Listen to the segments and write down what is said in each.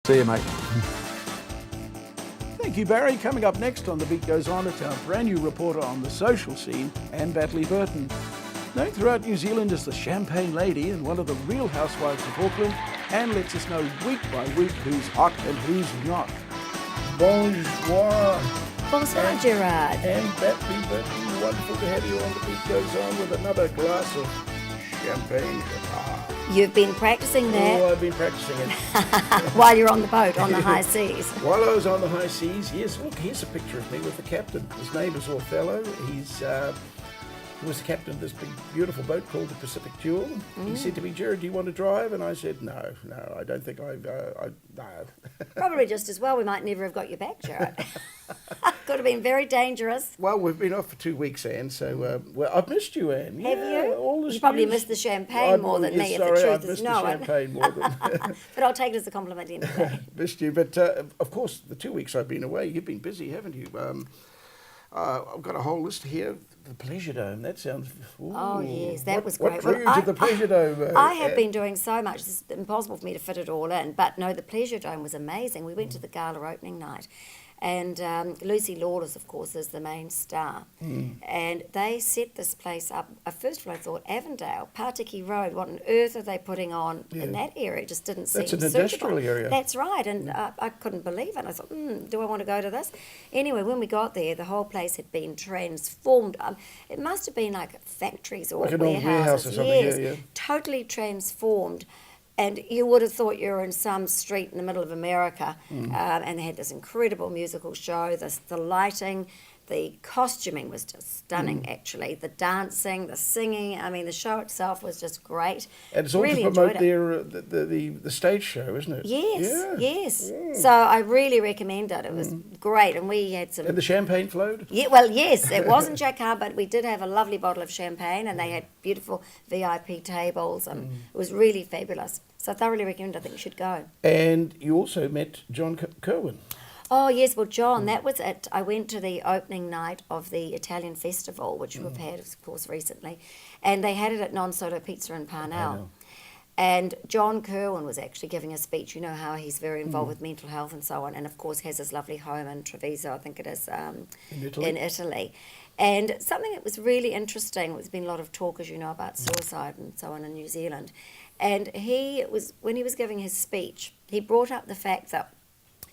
See you, mate. Thank you, Barry. Coming up next on The Beat Goes On, it's our brand new reporter on the social scene, Anne Batley Burton. Known throughout New Zealand as the Champagne Lady and one of the real housewives of Auckland, Anne lets us know week by week who's hot and who's not. Bonjour. Bonsoir, Gerard. Anne Batley Burton, wonderful to have you on The Beat Goes On with another glass of champagne. You've been practicing that. Oh, I've been practicing it. While you're on the boat, on the high seas. While I was on the high seas, yes, look, here's a picture of me with the captain. His name is Othello. He was the captain of this big, beautiful boat called the Pacific Jewel. He said to me, Jared, do you want to drive? And I said, no, I don't think no. Probably just as well. We might never have got you back, Jared. Could have been very dangerous. Well, we've been off for 2 weeks, Anne, so I've missed you, Anne. Have you? All this you probably news. missed the champagne more than me, if the truth is known. I've missed the champagne more than... But I'll take it as a compliment anyway. Missed you, but of course, the 2 weeks I've been away, you've been busy, haven't you? I've got a whole list here. The Pleasure Dome, that sounds... Ooh, oh, yes, that was great. What drew you to the Pleasure Dome? I have been doing so much. It's impossible for me to fit it all in. But no, the Pleasure Dome was amazing. We went to the gala opening night. And Lucy Lawless, of course, is the main star. And they set this place up. First of all, I thought, Avondale, Partiki Road, what on earth are they putting on in that area? It just didn't seem suitable. That's an industrial area. That's right. And I couldn't believe it. I thought, do I want to go to this? Anyway, when we got there, the whole place had been transformed. It must have been like factories or like an old warehouse or something. Yes, totally transformed. And you would have thought you were in some street in the middle of America. And they had this incredible musical show, the lighting, the costuming was just stunning, actually. The dancing, the singing, I mean, the show itself was just great. And it's all really to promote the stage show, isn't it? Yes. So I really recommend it. It was great. And we had some... And the champagne flowed? Yeah, well, yes. It wasn't Jacquard, but we did have a lovely bottle of champagne, and they had beautiful VIP tables, and it was really fabulous. So I thoroughly recommend it. I think you should go. And you also met John Kirwan. Oh, yes. Well, John, that was it. I went to the opening night of the Italian festival, which we've had, of course, recently. And they had it at Non Soda Pizza in Parnell. And John Kirwan was actually giving a speech. You know how he's very involved with mental health and so on. And, of course, has his lovely home in Treviso, I think it is, in Italy. And something that was really interesting, there's been a lot of talk, as you know, about suicide and so on in New Zealand. And when he was giving his speech, he brought up the fact that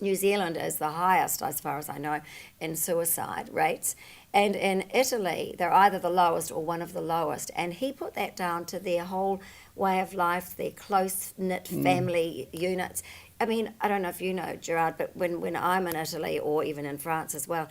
New Zealand is the highest, as far as I know, in suicide rates. And in Italy, they're either the lowest or one of the lowest. And he put that down to their whole way of life, their close-knit family units. I mean, I don't know if you know, Gerard, but when I'm in Italy or even in France as well,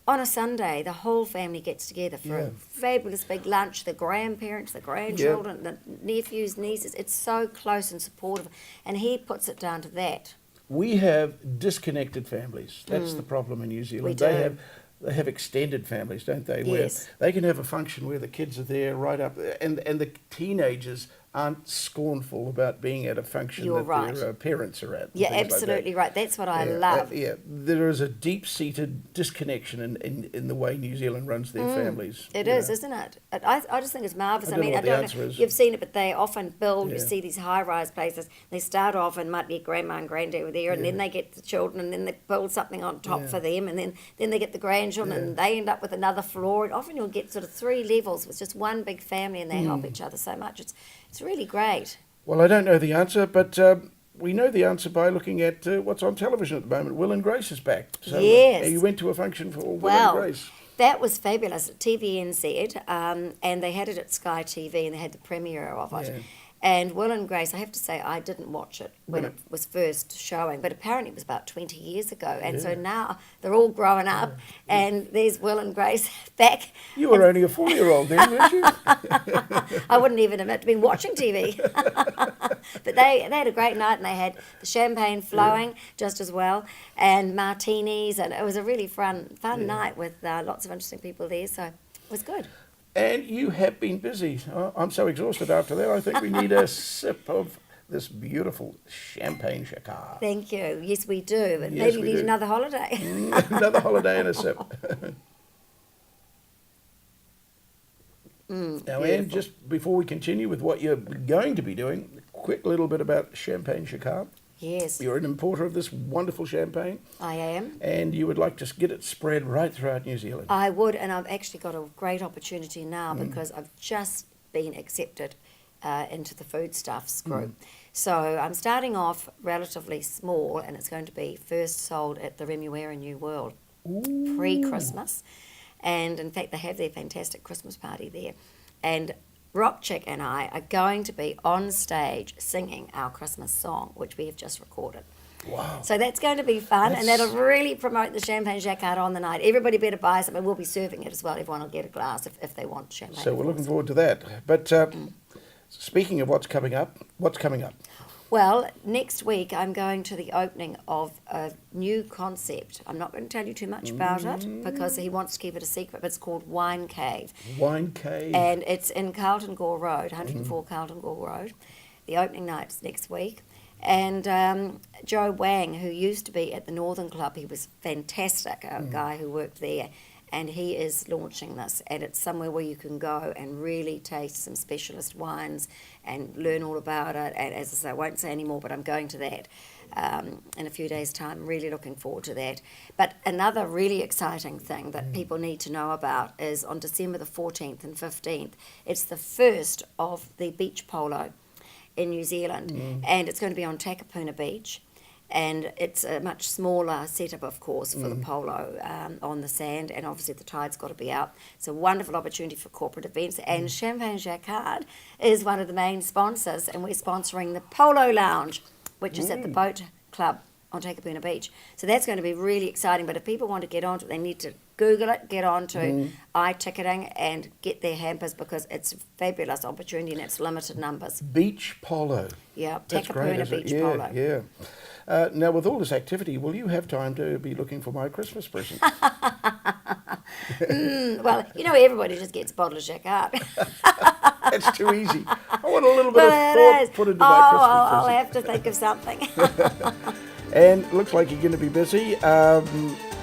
on a Sunday, the whole family gets together for a fabulous big lunch, the grandparents, the grandchildren, the nephews, nieces. It's so close and supportive. And he puts it down to that. We have disconnected families. That's the problem in New Zealand. We do. They have extended families, don't they? Yes. Where they can have a function where the kids are there right up, and the teenagers aren't scornful about being at a function their parents are at. Yeah, absolutely right. That's what I love. There is a deep-seated disconnection in the way New Zealand runs their families. It is, isn't it? I just think it's marvellous. I don't know what the answer is. You've seen it, but they often build, you see these high-rise places, they start off and might be grandma and granddad were there, and then they get the children, and then they build something on top for them, and then they get the grandchildren, and they end up with another floor, and often you'll get sort of 3 levels with just one big family, and they help each other so much. It's really great. Well, I don't know the answer, but we know the answer by looking at what's on television at the moment. Will and Grace is back. So, yes. You went to a function for Will and Grace. That was fabulous at TVNZ, and they had it at Sky TV, and they had the premiere of it. Yeah. And Will and Grace, I have to say, I didn't watch it when it was first showing, but apparently it was about 20 years ago. And so now they're all growing up, and there's Will and Grace back. You were only a 4-year-old then, weren't you? I wouldn't even admit to been watching TV. But they had a great night, and they had the champagne flowing just as well, and martinis, and it was a really fun night with lots of interesting people there, so it was good. And you have been busy. I'm so exhausted after that. I think we need a sip of this beautiful champagne Jacquard. Thank you. Yes, we do. But Yes, maybe we need another holiday. Another holiday and a sip. Now, Anne, just before we continue with what you're going to be doing, a quick little bit about champagne Jacquard. Yes, You're an importer of this wonderful champagne, I am. and you would like to get it spread right throughout New Zealand. I would, and I've actually got a great opportunity now because I've just been accepted into the foodstuffs group. So I'm starting off relatively small, and it's going to be first sold at the Remuera New World pre-Christmas. And in fact, they have their fantastic Christmas party there. And Rock Chick and I are going to be on stage singing our Christmas song, which we have just recorded. Wow. So that's going to be fun, and that'll really promote the Champagne Jacquard on the night. Everybody better buy some, and we'll be serving it as well. Everyone will get a glass if they want champagne. So we're looking forward to that. But speaking of what's coming up? Well, next week I'm going to the opening of a new concept. I'm not going to tell you too much about it because he wants to keep it a secret, but it's called Wine Cave. Wine Cave. And it's in Carlton Gore Road, 104 Carlton Gore Road. The opening night's next week. And Joe Wang, who used to be at the Northern Club, he was fantastic, a guy who worked there, and he is launching this. And it's somewhere where you can go and really taste some specialist wines and learn all about it. And as I say, I won't say any more, but I'm going to that in a few days' time. Really looking forward to that. But another really exciting thing that people need to know about is on December the 14th and 15th, it's the first of the beach polo in New Zealand, and it's going to be on Takapuna Beach, and it's a much smaller setup, of course, for the polo on the sand, and obviously the tide's got to be out. It's a wonderful opportunity for corporate events, and Champagne Jacquard is one of the main sponsors, and we're sponsoring the Polo Lounge, which is at the Boat Club on Takapuna Beach. So that's going to be really exciting, but if people want to get onto it, they need to Google it, get onto iTicketing and get their hampers because it's a fabulous opportunity and it's limited numbers. Beach polo. Yeah, That's great, Takapuna isn't it? Beach Polo. Yeah. Now, with all this activity, will you have time to be looking for my Christmas present? Well, you know, everybody just gets a bottle of Jacquard. That's too easy. I want a little bit of thought put into my Christmas I'll present. have to think of something. And it looks like you're going to be busy.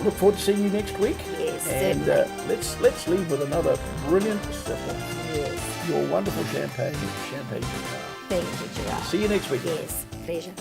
Look forward to seeing you next week. Yes, and let's leave with another brilliant sip of Yes. your wonderful champagne Jacquard. Thank you, Gerard. See you next week. Yes, pleasure.